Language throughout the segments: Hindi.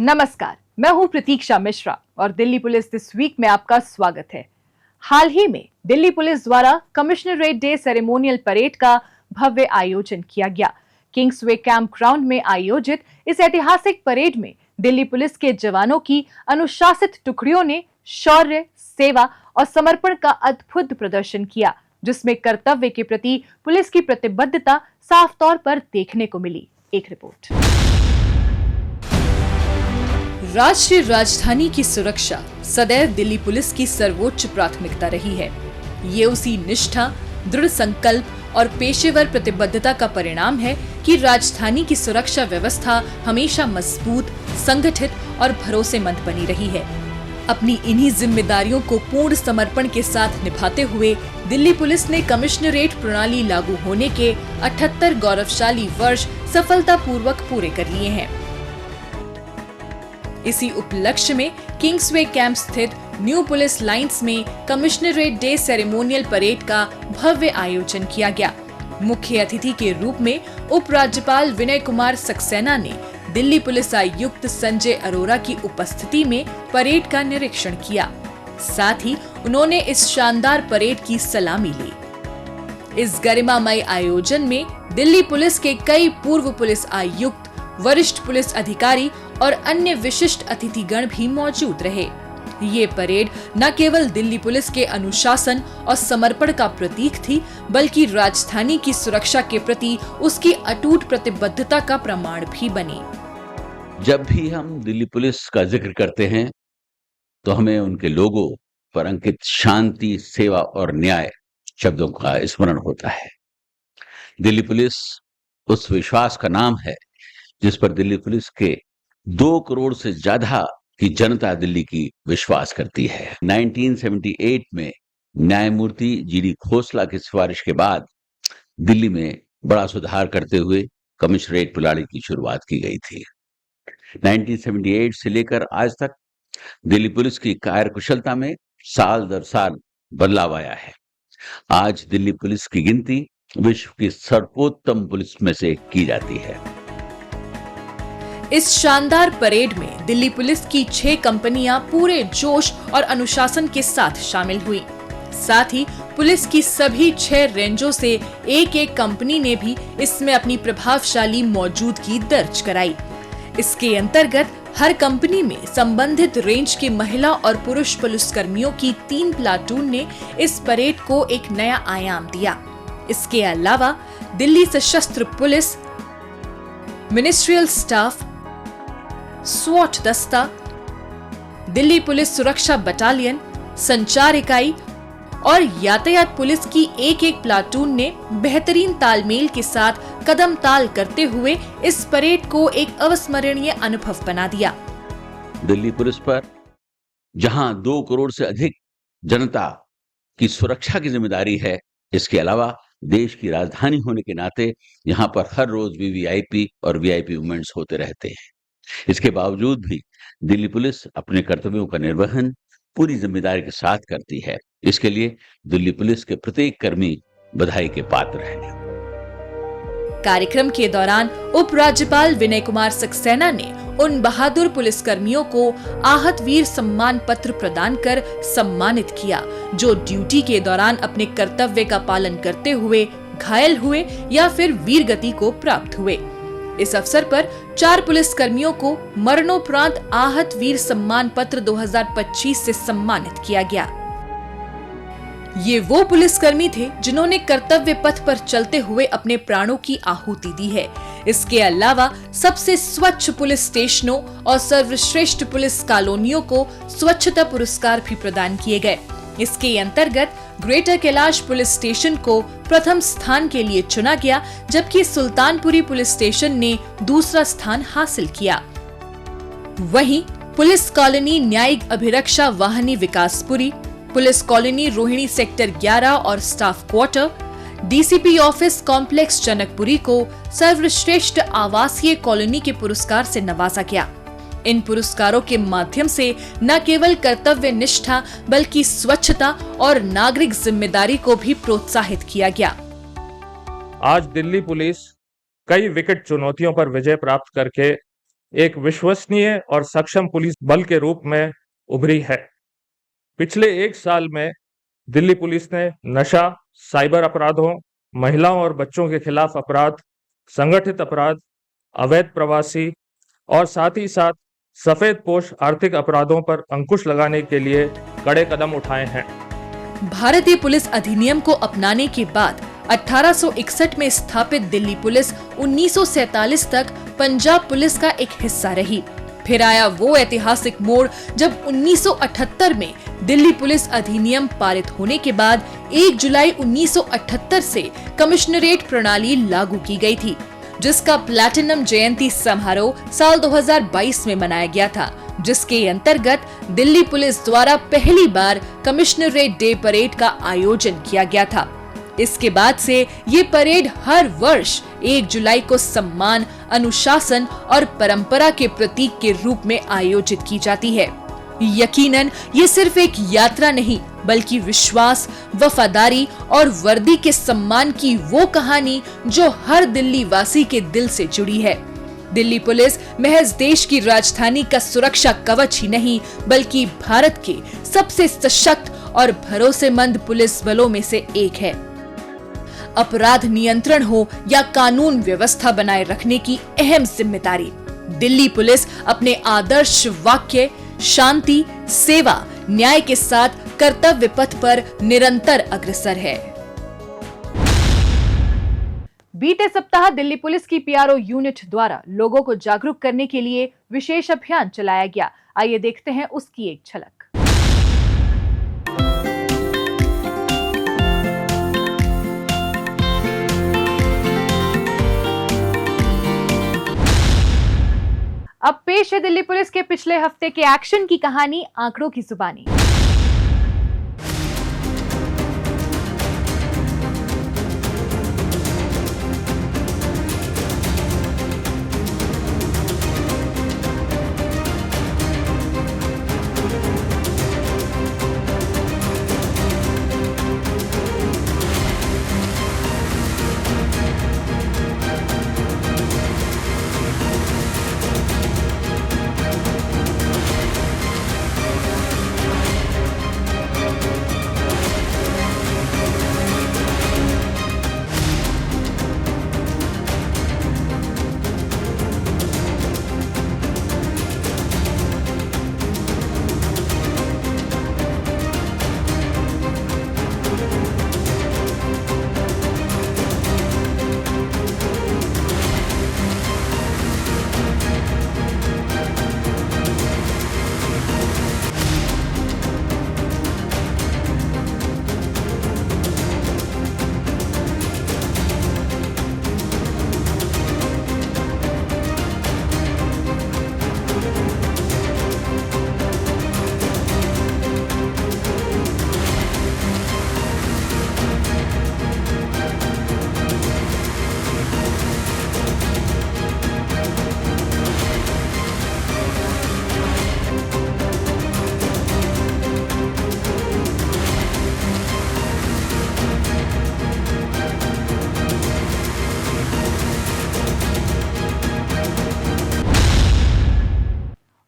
नमस्कार, मैं हूं प्रतीक्षा मिश्रा और दिल्ली पुलिस दिस वीक में आपका स्वागत है। हाल ही में दिल्ली पुलिस द्वारा कमिश्नरेट डे सेरेमोनियल परेड का भव्य आयोजन किया गया। किंग्सवे कैंप ग्राउंड में आयोजित इस ऐतिहासिक परेड में दिल्ली पुलिस के जवानों की अनुशासित टुकड़ियों ने शौर्य, सेवा और समर्पण का अद्भुत प्रदर्शन किया, जिसमें कर्तव्य के प्रति पुलिस की प्रतिबद्धता साफ तौर पर देखने को मिली। एक रिपोर्ट। राष्ट्रीय राजधानी की सुरक्षा सदैव दिल्ली पुलिस की सर्वोच्च प्राथमिकता रही है। ये उसी निष्ठा, दृढ़ संकल्प और पेशेवर प्रतिबद्धता का परिणाम है कि राजधानी की सुरक्षा व्यवस्था हमेशा मजबूत, संगठित और भरोसेमंद बनी रही है। अपनी इन्हीं जिम्मेदारियों को पूर्ण समर्पण के साथ निभाते हुए दिल्ली पुलिस ने कमिश्नरेट प्रणाली लागू होने के 78 गौरवशाली वर्ष सफलतापूर्वक पूरे कर लिए हैं। इसी उपलक्ष्य में किंग्सवे कैंप स्थित न्यू पुलिस लाइंस में कमिश्नरेट डे सेरेमोनियल परेड का भव्य आयोजन किया गया। मुख्य अतिथि के रूप में उपराज्यपाल विनय कुमार सक्सेना ने दिल्ली पुलिस आयुक्त संजय अरोरा की उपस्थिति में परेड का निरीक्षण किया। साथ ही उन्होंने इस शानदार परेड की सलामी ली। इस गरिमामय आयोजन में दिल्ली पुलिस के कई पूर्व पुलिस आयुक्त, वरिष्ठ पुलिस अधिकारी और अन्य विशिष्ट अतिथिगण भी मौजूद रहे। ये परेड न केवल दिल्ली पुलिस के अनुशासन और समर्पण का प्रतीक थी, बल्कि राजधानी की सुरक्षा के प्रति उसकी अटूट प्रतिबद्धता का प्रमाण भी बनी। जब भी हम दिल्ली पुलिस का जिक्र करते हैं तो हमें उनके लोगों पर अंकित शांति, सेवा और न्याय शब्दों का स्मरण होता है। दिल्ली पुलिस उस विश्वास का नाम है जिस पर दिल्ली पुलिस के 2 करोड़ से ज्यादा की जनता दिल्ली की विश्वास करती है। 1978 में न्यायमूर्ति जीडी खोसला की सिफारिश के बाद दिल्ली में बड़ा सुधार करते हुए कमिश्नरेट प्रणाली की शुरुआत की गई थी। 1978 से लेकर आज तक दिल्ली पुलिस की कार्यकुशलता में साल दर साल बदलाव आया है। आज दिल्ली पुलिस की गिनती विश्व की सर्वोत्तम पुलिस में से की जाती है। इस शानदार परेड में दिल्ली पुलिस की 6 कंपनियां पूरे जोश और अनुशासन के साथ शामिल हुई। साथ ही पुलिस की सभी 6 रेंजों से एक कंपनी ने भी इसमें अपनी प्रभावशाली मौजूदगी दर्ज कराई। इसके अंतर्गत हर कंपनी में संबंधित रेंज के महिला और पुरुष पुलिसकर्मियों की 3 प्लाटून ने इस परेड को एक नया आयाम दिया। इसके अलावा दिल्ली सशस्त्र पुलिस, मिनिस्ट्रियल स्टाफ, स्वॉट दस्ता, दिल्ली पुलिस सुरक्षा बटालियन, संचार इकाई और यातायात पुलिस की एक प्लाटून ने बेहतरीन तालमेल के साथ कदम ताल करते हुए इस परेड को एक अविस्मरणीय अनुभव बना दिया। दिल्ली पुलिस पर जहां 2 करोड़ से अधिक जनता की सुरक्षा की जिम्मेदारी है, इसके अलावा देश की राजधानी होने के नाते यहाँ पर हर रोज वीवीआईपी और वीआईपी मूवमेंट्स होते रहते हैं। इसके बावजूद भी दिल्ली पुलिस अपने कर्तव्यों का निर्वहन पूरी जिम्मेदारी के साथ करती है। इसके लिए दिल्ली पुलिस के प्रत्येक कर्मी बधाई के पात्र हैं। कार्यक्रम के दौरान उपराज्यपाल विनय कुमार सक्सेना ने उन बहादुर पुलिसकर्मियों को आहत वीर सम्मान पत्र प्रदान कर सम्मानित किया, जो ड्यूटी के दौरान अपने कर्तव्य का पालन करते हुए घायल हुए या फिर वीरगति को प्राप्त हुए। इस अवसर पर 4 पुलिसकर्मियों को मरणोपरांत आहत वीर सम्मान पत्र 2025 से सम्मानित किया गया। ये वो पुलिसकर्मी थे जिन्होंने कर्तव्य पथ पर चलते हुए अपने प्राणों की आहुति दी है। इसके अलावा सबसे स्वच्छ पुलिस स्टेशनों और सर्वश्रेष्ठ पुलिस कॉलोनियों को स्वच्छता पुरस्कार भी प्रदान किए गए। इसके अंतर्गत ग्रेटर कैलाश पुलिस स्टेशन को प्रथम स्थान के लिए चुना गया, जबकि सुल्तानपुरी पुलिस स्टेशन ने दूसरा स्थान हासिल किया। वहीं पुलिस कॉलोनी न्यायिक अभिरक्षा वाहिनी Vikaspuri, police colony Rohini sector 11 और staff quarter, DCP office complex Janakpuri को सर्वश्रेष्ठ आवासीय कॉलोनी के पुरस्कार से नवाजा गया। इन पुरस्कारों के माध्यम से न केवल कर्तव्य निष्ठा बल्कि स्वच्छता और नागरिक जिम्मेदारी को भी प्रोत्साहित किया गया। आज दिल्ली पुलिस कई विकट चुनौतियों पर विजय प्राप्त करके एक विश्वसनीय और सक्षम पुलिस बल के रूप में उभरी है। पिछले 1 साल में दिल्ली पुलिस ने नशा, साइबर अपराधों, महिलाओं और बच्चों के खिलाफ अपराध, संगठित अपराध, अवैध प्रवासी और साथ ही साथ सफेद पोश आर्थिक अपराधों पर अंकुश लगाने के लिए कड़े कदम उठाए हैं। भारतीय पुलिस अधिनियम को अपनाने के बाद 1861 में स्थापित दिल्ली पुलिस 1947 तक पंजाब पुलिस का एक हिस्सा रही। फिर आया वो ऐतिहासिक मोड़ जब 1978 में दिल्ली पुलिस अधिनियम पारित होने के बाद 1 जुलाई 1978 से कमिश्नरेट प्रणाली लागू की गई थी, जिसका प्लैटिनम जयंती समारोह साल 2022 में मनाया गया था, जिसके अंतर्गत दिल्ली पुलिस द्वारा पहली बार कमिश्नरेट डे परेड का आयोजन किया गया था। इसके बाद से ये परेड हर वर्ष 1 जुलाई को सम्मान, अनुशासन और परंपरा के प्रतीक के रूप में आयोजित की जाती है। यकीनन ये सिर्फ एक यात्रा नहीं, बल्कि विश्वास, वफादारी और वर्दी के सम्मान की वो कहानी जो हर दिल्ली वासी के दिल से जुड़ी है। दिल्ली पुलिस महज देश की राजधानी का सुरक्षा कवच ही नहीं, बल्कि भारत के सबसे सशक्त और भरोसेमंद पुलिस बलों में से एक है। अपराध नियंत्रण हो या कानून व्यवस्था बनाए रखने की अहम जिम्मेदारी, दिल्ली पुलिस अपने आदर्श वाक्य शांति, सेवा, न्याय के साथ कर्तव्य पथ पर निरंतर अग्रसर है। बीते सप्ताह दिल्ली पुलिस की पीआरओ यूनिट द्वारा लोगों को जागरूक करने के लिए विशेष अभियान चलाया गया। आइए देखते हैं उसकी एक झलक। अब पेश है दिल्ली पुलिस के पिछले हफ्ते के एक्शन की कहानी, आंकड़ों की जुबानी।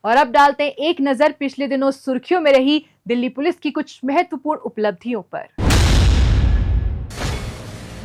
और अब डालते हैं एक नजर पिछले दिनों सुर्खियों में रही दिल्ली पुलिस की कुछ महत्वपूर्ण उपलब्धियों पर।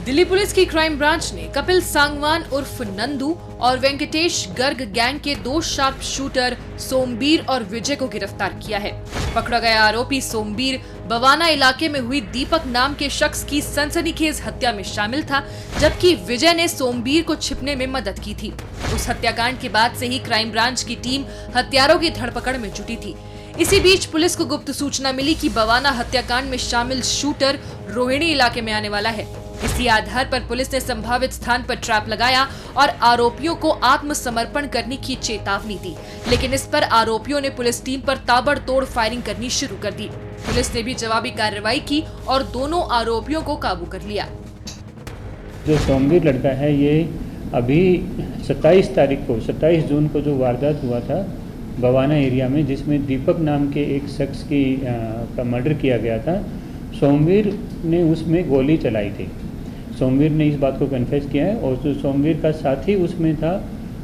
दिल्ली पुलिस की क्राइम ब्रांच ने कपिल सांगवान उर्फ नंदू और वेंकटेश गर्ग गैंग के 2 शार्प शूटर सोमबीर और विजय को गिरफ्तार किया है। पकड़ा गया आरोपी सोमबीर बवाना इलाके में हुई दीपक नाम के शख्स की सनसनीखेज हत्या में शामिल था, जबकि विजय ने सोमबीर को छिपने में मदद की थी। उस हत्याकांड के बाद से ही क्राइम ब्रांच की टीम हत्यारों की धरपकड़ में जुटी थी। इसी बीच पुलिस को गुप्त सूचना मिली कि बवाना हत्याकांड में शामिल शूटर रोहिणी इलाके में आने वाला है। इसी आधार पर पुलिस ने संभावित स्थान पर ट्रैप लगाया और आरोपियों को आत्मसमर्पण करने की चेतावनी दी, लेकिन इस पर आरोपियों ने पुलिस टीम पर ताबड़तोड़ फायरिंग करनी शुरू कर दी। पुलिस ने भी जवाबी कार्रवाई की और दोनों आरोपियों को काबू कर लिया। जो सोमबीर लड़का है, ये अभी 27 जून को जो वारदात हुआ था बवाना एरिया में, जिसमें दीपक नाम के एक शख्स का मर्डर किया गया था, सोमबीर ने उसमें गोली चलाई थी। सोमबीर ने इस बात को कन्फेस किया है और जो सोमबीर का साथी उसमें था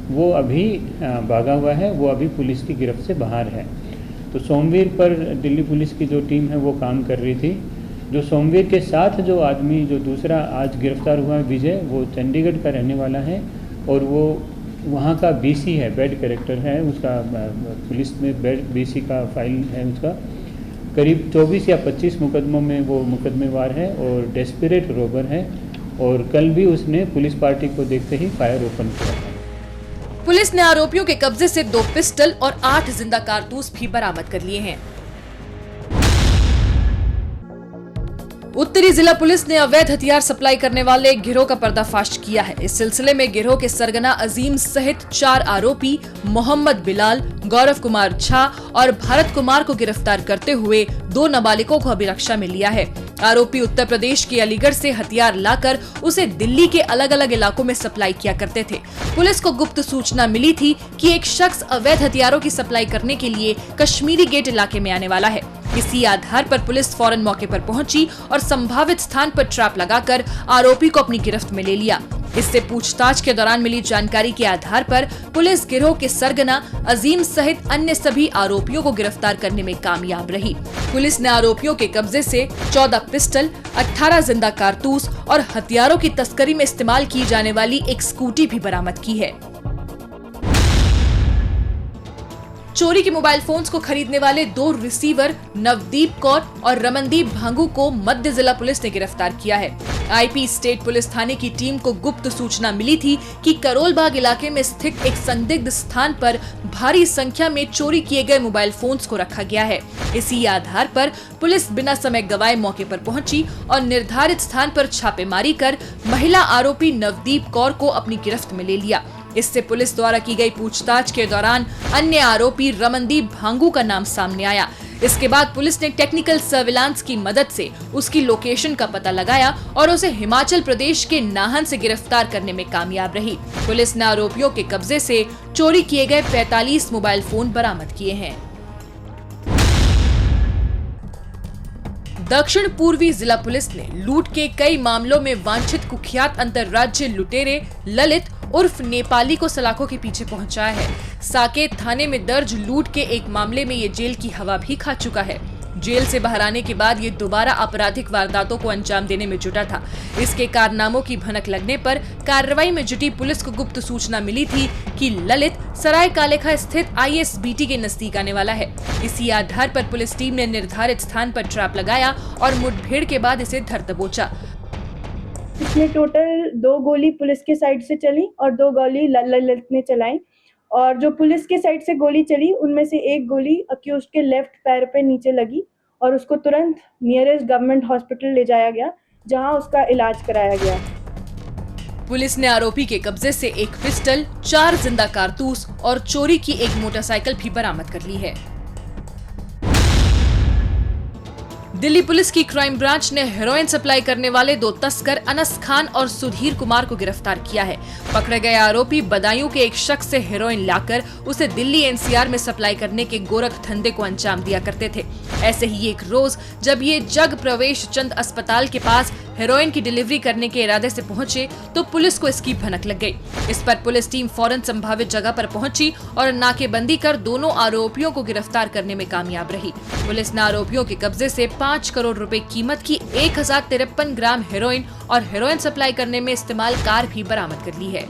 वो अभी भागा हुआ है, वो अभी पुलिस की गिरफ्त से बाहर है। तो सोमवीर पर दिल्ली पुलिस की जो टीम है वो काम कर रही थी। जो सोमवीर के साथ जो आदमी जो दूसरा आज गिरफ्तार हुआ है विजय, वो चंडीगढ़ का रहने वाला है और वो वहाँ का बीसी है, बेड कैरेक्टर है उसका, पुलिस में बेड बीसी का फाइल है उसका। करीब 24 या 25 मुकदमों में वो मुकदमेवार है और डेस्परेट रोबर है। और कल भी उसने पुलिस पार्टी को देखते ही फायर ओपन किया था। पुलिस ने आरोपियों के कब्जे से 2 पिस्टल और 8 जिंदा कारतूस भी बरामद कर लिए हैं। उत्तरी जिला पुलिस ने अवैध हथियार सप्लाई करने वाले एक गिरोह का पर्दाफाश किया है। इस सिलसिले में गिरोह के सरगना अजीम सहित 4 आरोपी मोहम्मद बिलाल, गौरव कुमार झा और भारत कुमार को गिरफ्तार करते हुए 2 नाबालिगों को अभिरक्षा में लिया है। आरोपी उत्तर प्रदेश के अलीगढ़ से हथियार लाकर उसे दिल्ली के अलग अलग इलाकों में सप्लाई किया करते थे। पुलिस को गुप्त सूचना मिली थी कि एक शख्स अवैध हथियारों की सप्लाई करने के लिए कश्मीरी गेट इलाके में आने वाला है। इसी आधार पर पुलिस फौरन मौके पर पहुंची और संभावित स्थान पर ट्रैप लगाकर आरोपी को अपनी गिरफ्त में ले लिया। इससे पूछताछ के दौरान मिली जानकारी के आधार पर पुलिस गिरोह के सरगना अजीम सहित अन्य सभी आरोपियों को गिरफ्तार करने में कामयाब रही। पुलिस ने आरोपियों के कब्जे से 14 पिस्टल, 18 जिंदा कारतूस और हथियारों की तस्करी में इस्तेमाल की जाने वाली एक स्कूटी भी बरामद की है। चोरी के मोबाइल फोन्स को खरीदने वाले 2 रिसीवर नवदीप कौर और रमनदीप भांगू को मध्य जिला पुलिस ने गिरफ्तार किया है। आईपी स्टेट पुलिस थाने की टीम को गुप्त सूचना मिली थी कि करोल बाग इलाके में स्थित एक संदिग्ध स्थान पर भारी संख्या में चोरी किए गए मोबाइल फोन्स को रखा गया है। इसी आधार पर पुलिस बिना समय गवाए मौके पर पहुंची और निर्धारित स्थान पर छापेमारी कर महिला आरोपी नवदीप कौर को अपनी गिरफ्त में ले लिया। इससे पुलिस द्वारा की गई पूछताछ के दौरान अन्य आरोपी रमनदीप भांगू का नाम सामने आया। इसके बाद पुलिस ने टेक्निकल सर्विलांस की मदद से उसकी लोकेशन का पता लगाया और उसे हिमाचल प्रदेश के नाहन से गिरफ्तार करने में कामयाब रही। पुलिस ने आरोपियों के कब्जे से चोरी किए गए 45 मोबाइल फोन बरामद किए हैं। दक्षिण पूर्वी जिला पुलिस ने लूट के कई मामलों में वांछित कुख्यात अंतर्राज्य लुटेरे ललित उर्फ नेपाली को सलाखों के पीछे पहुंचाया है। साकेत थाने में दर्ज लूट के एक मामले में ये जेल की हवा भी खा चुका है। जेल से बाहर आने के बाद ये दोबारा आपराधिक वारदातों को अंजाम देने में जुटा था। इसके कारनामों की भनक लगने पर कार्रवाई में जुटी पुलिस को गुप्त सूचना मिली थी कि ललित सराय कालेखा स्थित ISBT के नजदीक आने वाला है। इसी आधार पर पुलिस टीम ने निर्धारित स्थान पर ट्रैप लगाया और मुठभेड़ के बाद इसे धर दबोचा। इसमें टोटल 2 गोली पुलिस के साइड से चली और 2 गोली ललित ने चलाई। और जो पुलिस के साइड से गोली चली उनमें से एक गोली अक्यूज्ड के लेफ्ट पैर पे नीचे लगी और उसको तुरंत नियरेस्ट गवर्नमेंट हॉस्पिटल ले जाया गया, जहां उसका इलाज कराया गया। पुलिस ने आरोपी के कब्जे से एक पिस्टल, 4 जिंदा कारतूस और चोरी की एक मोटरसाइकिल भी बरामद कर ली है। दिल्ली पुलिस की क्राइम ब्रांच ने हेरोइन सप्लाई करने वाले 2 तस्कर अनस खान और सुधीर कुमार को गिरफ्तार किया है। पकड़े गए आरोपी बदायूं के एक शख्स से हेरोइन लाकर उसे दिल्ली NCR में सप्लाई करने के गोरख धंधे को अंजाम दिया करते थे। ऐसे ही एक रोज जब ये जग प्रवेश चंद अस्पताल के पास हेरोइन की डिलीवरी करने के इरादे से पहुंचे तो पुलिस को इसकी भनक लग गई। इस पर पुलिस टीम फौरन संभावित जगह पर पहुंची और नाकेबंदी कर दोनों आरोपियों को गिरफ्तार करने में कामयाब रही। पुलिस ने आरोपियों के कब्जे से 5 करोड़ रुपए कीमत की 1053 ग्राम हेरोइन और हेरोइन सप्लाई करने में इस्तेमाल कार भी बरामद कर ली है।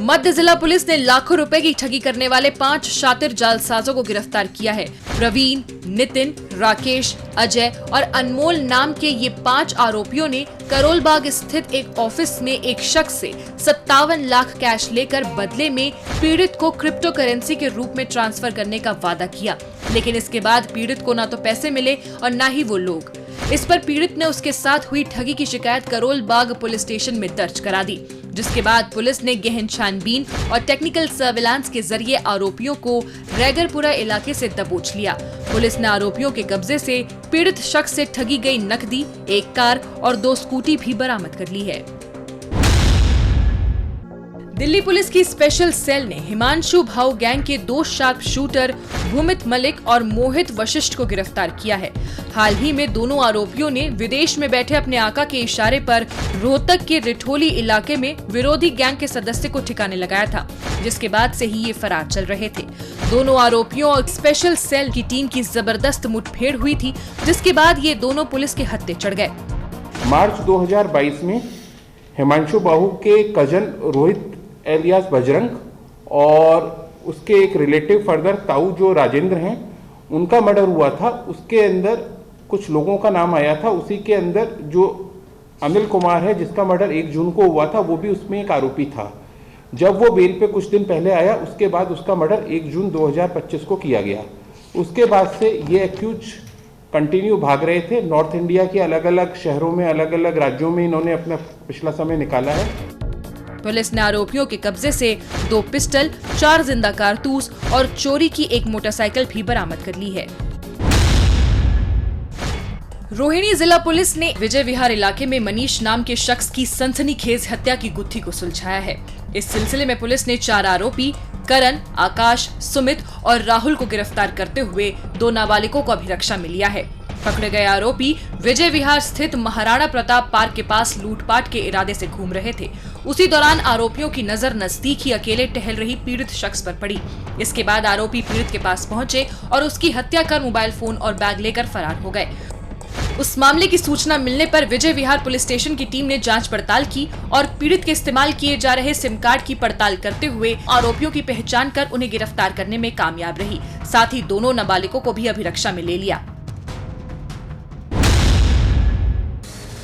मध्य जिला पुलिस ने लाखों रुपए की ठगी करने वाले 5 शातिर जालसाजों को गिरफ्तार किया है। प्रवीण, नितिन, राकेश, अजय और अनमोल नाम के ये 5 आरोपियों ने करोल बाग स्थित एक ऑफिस में एक शख्स से 57 लाख कैश लेकर बदले में पीड़ित को क्रिप्टो करेंसी के रूप में ट्रांसफर करने का वादा किया, लेकिन इसके बाद पीड़ित को न तो पैसे मिले और न ही वो लोग। इस पर पीड़ित ने उसके साथ हुई ठगी की शिकायत करोल बाग पुलिस स्टेशन में दर्ज करा दी, जिसके बाद पुलिस ने गहन छानबीन और टेक्निकल सर्विलांस के जरिए आरोपियों को रैगरपुरा इलाके से दबोच लिया। पुलिस ने आरोपियों के कब्जे से पीड़ित शख्स से ठगी गई नकदी, एक कार और 2 स्कूटी भी बरामद कर ली है। दिल्ली पुलिस की स्पेशल सेल ने हिमांशु भाऊ गैंग के 2 शार्प शूटर भूमित मलिक और मोहित वशिष्ठ को गिरफ्तार किया है। हाल ही में दोनों आरोपियों ने विदेश में बैठे अपने आका के इशारे पर रोहतक के रिठोली इलाके में विरोधी गैंग के सदस्य को ठिकाने लगाया था, जिसके बाद से ही ये फरार चल रहे थे। दोनों आरोपियों और स्पेशल सेल की टीम की जबरदस्त मुठभेड़ हुई थी, जिसके बाद ये दोनों पुलिस के हत्थे चढ़ गए। मार्च 2022 में हिमांशु बाहू के कजन रोहित एलियास बजरंग और उसके एक रिलेटिव फर्दर ताऊ जो राजेंद्र हैं, उनका मर्डर हुआ था। उसके अंदर कुछ लोगों का नाम आया था। उसी के अंदर जो अनिल कुमार है जिसका मर्डर 1 जून को हुआ था, वो भी उसमें एक आरोपी था। जब वो बेल पे कुछ दिन पहले आया, उसके बाद उसका मर्डर 1 जून 2025 को किया गया। उसके बाद से ये एक्यूज कंटिन्यू भाग रहे थे। नॉर्थ इंडिया के अलग अलग शहरों में, अलग अलग राज्यों में इन्होंने अपना पिछला समय निकाला है। पुलिस ने आरोपियों के कब्जे से 2 पिस्टल, 4 जिंदा कारतूस और चोरी की एक मोटरसाइकिल भी बरामद कर ली है। रोहिणी जिला पुलिस ने विजय विहार इलाके में मनीष नाम के शख्स की सनसनीखेज हत्या की गुत्थी को सुलझाया है। इस सिलसिले में पुलिस ने 4 आरोपी करण, आकाश, सुमित और राहुल को गिरफ्तार करते हुए 2 नाबालिगों को अभिरक्षा में लिया है। पकड़े गए आरोपी विजय विहार स्थित महाराणा प्रताप पार्क के पास लूटपाट के इरादे से घूम रहे थे। उसी दौरान आरोपियों की नजर नजदीक ही अकेले टहल रही पीड़ित शख्स पर पड़ी। इसके बाद आरोपी पीड़ित के पास पहुंचे और उसकी हत्या कर मोबाइल फोन और बैग लेकर फरार हो गए। उस मामले की सूचना मिलने पर विजय विहार पुलिस स्टेशन की टीम ने जांच पड़ताल की और पीड़ित के इस्तेमाल किए जा रहे सिम कार्ड की पड़ताल करते हुए आरोपियों की पहचान कर उन्हें गिरफ्तार करने में कामयाब रही। साथ ही दोनों नाबालिगों को भी अभिरक्षा में ले लिया।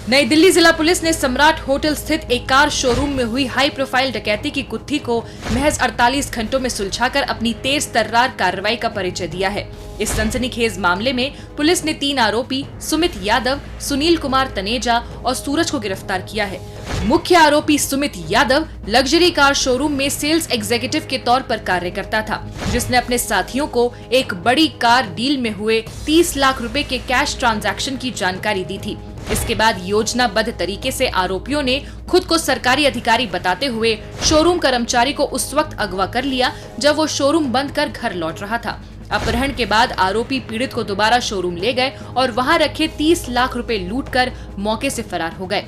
नई दिल्ली जिला पुलिस ने सम्राट होटल स्थित एक कार शोरूम में हुई हाई प्रोफाइल डकैती की गुत्थी को महज 48 घंटों में सुलझाकर अपनी तेज तर्रार कार्रवाई का परिचय दिया है। इस सनसनीखेज मामले में पुलिस ने 3 आरोपी सुमित यादव, सुनील कुमार तनेजा और सूरज को गिरफ्तार किया है। मुख्य आरोपी Sumit Yadav luxury car showroom में सेल्स एग्जीक्यूटिव के तौर पर कार्य करता था, जिसने अपने साथियों को एक बड़ी कार डील में हुए 30 लाख रुपए के कैश ट्रांजैक्शन की जानकारी दी थी। इसके बाद योजनाबद्ध तरीके से आरोपियों ने खुद को सरकारी अधिकारी बताते हुए शोरूम कर्मचारी को उस वक्त अगवा कर लिया जब वो शोरूम बंद कर घर लौट रहा था। अपहरण के बाद आरोपी पीड़ित को दोबारा शोरूम ले गए और वहां रखे 30 लाख रुपए लूटकर मौके से फरार हो गए।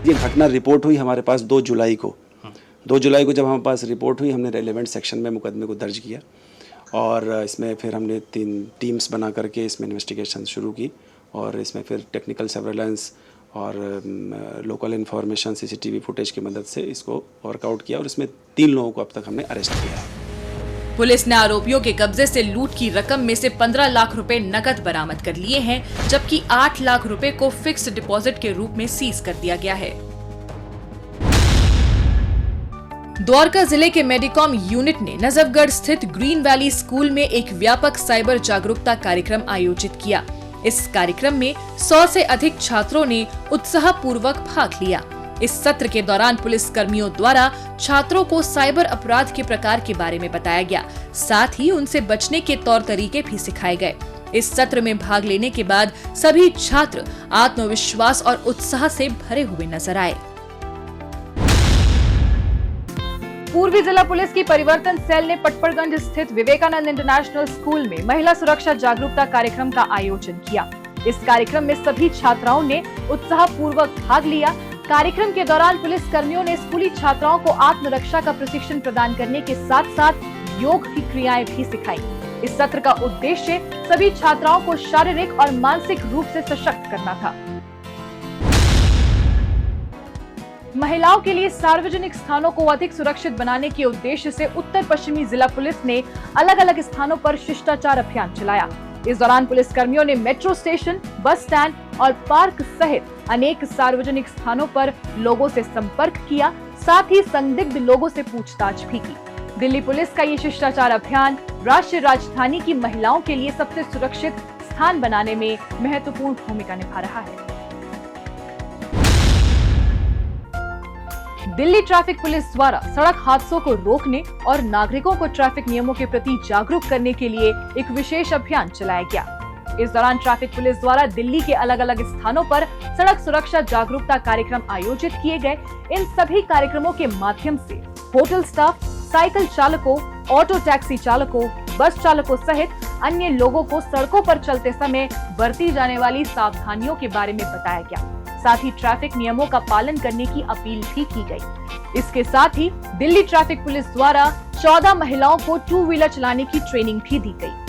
ये घटना रिपोर्ट हुई हमारे पास 2 जुलाई को। 2 जुलाई को जब हमारे पास रिपोर्ट हुई, हमने रेलेवेंट सेक्शन में मुकदमे को दर्ज किया और इसमें फिर हमने 3 टीम्स बना करके इसमें इन्वेस्टिगेशन शुरू की और इसमें फिर टेक्निकल सर्वेलेंस और लोकल इन्फॉर्मेशन सीसीटीवी फुटेज की मदद से इसको वर्कआउट किया और इसमें 3 लोगों को अब तक हमने अरेस्ट किया है। पुलिस ने आरोपियों के कब्जे से लूट की रकम में से 15 लाख रुपए नकद बरामद कर लिए हैं, जबकि 8 लाख रुपए को फिक्स्ड डिपॉजिट के रूप में सीज कर दिया गया है। द्वारका जिले के मेडिकॉम यूनिट ने नजफगढ़ स्थित ग्रीन वैली स्कूल में एक व्यापक साइबर जागरूकता कार्यक्रम आयोजित किया। इस कार्यक्रम में 100 से अधिक छात्रों ने उत्साहपूर्वक भाग लिया। इस सत्र के दौरान पुलिस कर्मियों द्वारा छात्रों को साइबर अपराध के प्रकार के बारे में बताया गया, साथ ही उनसे बचने के तौर तरीके भी सिखाए गए। इस सत्र में भाग लेने के बाद सभी छात्र आत्मविश्वास और उत्साह से भरे हुए नजर आए। पूर्वी जिला पुलिस की परिवर्तन सेल ने पटपड़गंज स्थित विवेकानंद इंटरनेशनल स्कूल में महिला सुरक्षा जागरूकता कार्यक्रम का आयोजन किया। इस कार्यक्रम में सभी छात्राओं ने उत्साहपूर्वक भाग लिया। कार्यक्रम के दौरान पुलिस कर्मियों ने स्कूली छात्राओं को आत्मरक्षा का प्रशिक्षण प्रदान करने के साथ साथ योग की क्रियाएं भी सिखाई। इस सत्र का उद्देश्य सभी छात्राओं को शारीरिक और मानसिक रूप से सशक्त करना था। महिलाओं के लिए सार्वजनिक स्थानों को अधिक सुरक्षित बनाने के उद्देश्य से उत्तर पश्चिमी जिला पुलिस ने अलग अलग स्थानों पर शिष्टाचार अभियान चलाया। इस दौरान पुलिस कर्मियों ने मेट्रो स्टेशन, बस स्टैंड और पार्क सहित अनेक सार्वजनिक स्थानों पर लोगों से संपर्क किया, साथ ही संदिग्ध लोगों से पूछताछ भी की। दिल्ली पुलिस का ये शिष्टाचार अभियान राष्ट्रीय राजधानी की महिलाओं के लिए सबसे सुरक्षित स्थान बनाने में महत्वपूर्ण भूमिका निभा रहा है। दिल्ली ट्रैफिक पुलिस द्वारा सड़क हादसों को रोकने और नागरिकों को ट्रैफिक नियमों के प्रति जागरूक करने के लिए एक विशेष अभियान चलाया गया। इस दौरान ट्रैफिक पुलिस द्वारा दिल्ली के अलग अलग स्थानों पर सड़क सुरक्षा जागरूकता कार्यक्रम आयोजित किए गए। इन सभी कार्यक्रमों के माध्यम से होटल स्टाफ, साइकिल चालकों, ऑटो टैक्सी चालकों, बस चालकों सहित अन्य लोगों को सड़कों पर चलते समय बरती जाने वाली सावधानियों के बारे में बताया गया। साथ ही ट्रैफिक नियमों का पालन करने की अपील भी की गई। इसके साथ ही दिल्ली ट्रैफिक पुलिस द्वारा 14 महिलाओं को 2 व्हीलर चलाने की ट्रेनिंग भी दी गई।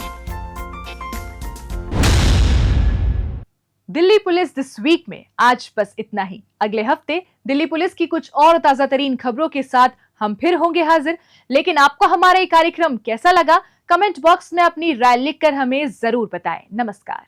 दिल्ली पुलिस दिस वीक में आज बस इतना ही। अगले हफ्ते दिल्ली पुलिस की कुछ और ताजा तरीन खबरों के साथ हम फिर होंगे हाजिर। लेकिन आपको हमारा ये कार्यक्रम कैसा लगा, कमेंट बॉक्स में अपनी राय लिखकर हमें जरूर बताएं। नमस्कार।